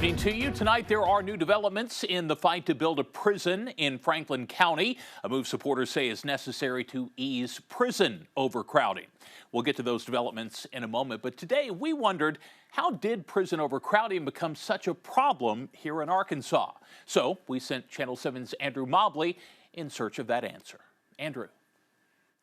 To you tonight, there are new developments in the fight to build a prison in Franklin County, a move supporters say is necessary to ease prison overcrowding. We'll get to those developments in a moment, but today we wondered, how did prison overcrowding become such a problem here in Arkansas? So we sent Channel 7's Andrew Mobley in search of that answer. Andrew.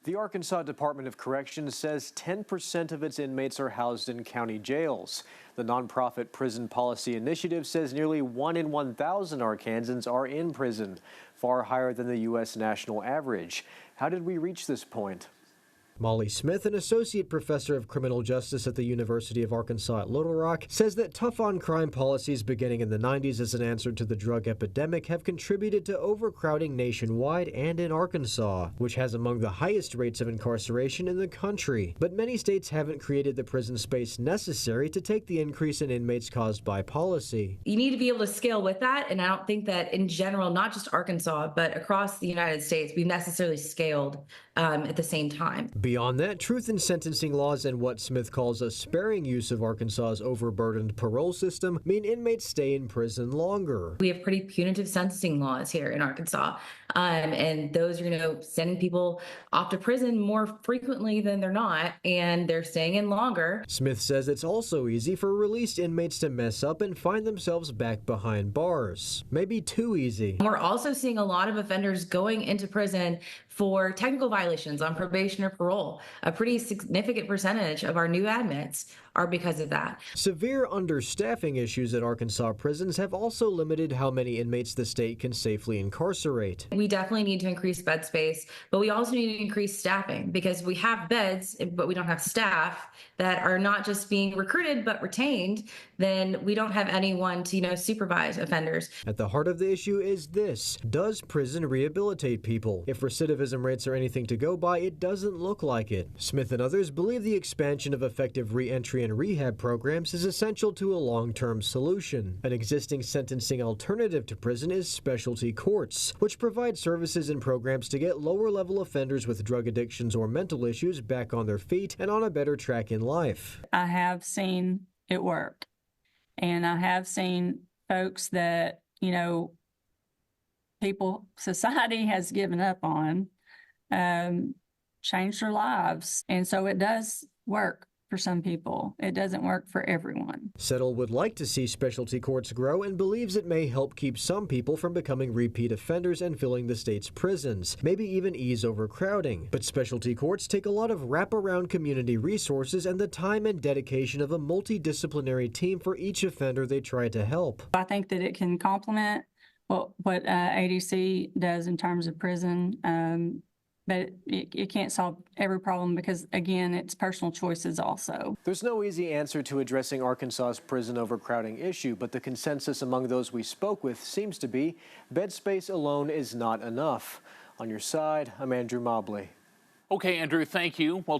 The Arkansas Department of Corrections says 10% of its inmates are housed in county jails. The nonprofit Prison Policy Initiative says nearly 1 in 1,000 Arkansans are in prison, far higher than the U.S. national average. How did we reach this point? Molly Smith, an associate professor of criminal justice at the University of Arkansas at Little Rock, says that tough-on-crime policies beginning in the 90s as an answer to the drug epidemic have contributed to overcrowding nationwide and in Arkansas, which has among the highest rates of incarceration in the country. But many states haven't created the prison space necessary to take the increase in inmates caused by policy. You need to be able to scale with that, and I don't think that in general, not just Arkansas, but across the United States, we've necessarily scaled at the same time. Beyond that, truth in sentencing laws and what Smith calls a sparing use of Arkansas's overburdened parole system mean inmates stay in prison longer. We have pretty punitive sentencing laws here in Arkansas, and those are, sending people off to prison more frequently than they're not, and they're staying in longer. Smith says it's also easy for released inmates to mess up and find themselves back behind bars. Maybe too easy. We're also seeing a lot of offenders going into prison for technical violations on probation or parole. A pretty significant percentage of our new admits are because of that. Severe understaffing issues at Arkansas prisons have also limited how many inmates the state can safely incarcerate. We definitely need to increase bed space, but we also need to increase staffing because we have beds, but we don't have staff that are not just being recruited but retained. Then we don't have anyone to, supervise offenders. At the heart of the issue is this: does prison rehabilitate people? If recidivism rates are anything to go by, it doesn't look like it. Smith and others believe the expansion of effective re-entry and rehab programs is essential to a long-term solution. An existing sentencing alternative to prison is specialty courts, which provide services and programs to get lower-level offenders with drug addictions or mental issues back on their feet and on a better track in life. I have seen it work, and I have seen folks that, society has given up on, change their lives. And so it does work for some people. It doesn't work for everyone. Settle would like to see specialty courts grow and believes it may help keep some people from becoming repeat offenders and filling the state's prisons, maybe even ease overcrowding. But specialty courts take a lot of wraparound community resources and the time and dedication of a multidisciplinary team for each offender they try to help. I think that it can complement what ADC does in terms of prison, but it can't solve every problem because, again, it's personal choices also. There's no easy answer to addressing Arkansas's prison overcrowding issue, but the consensus among those we spoke with seems to be bed space alone is not enough. On your side, I'm Andrew Mobley. Okay, Andrew, thank you. Well,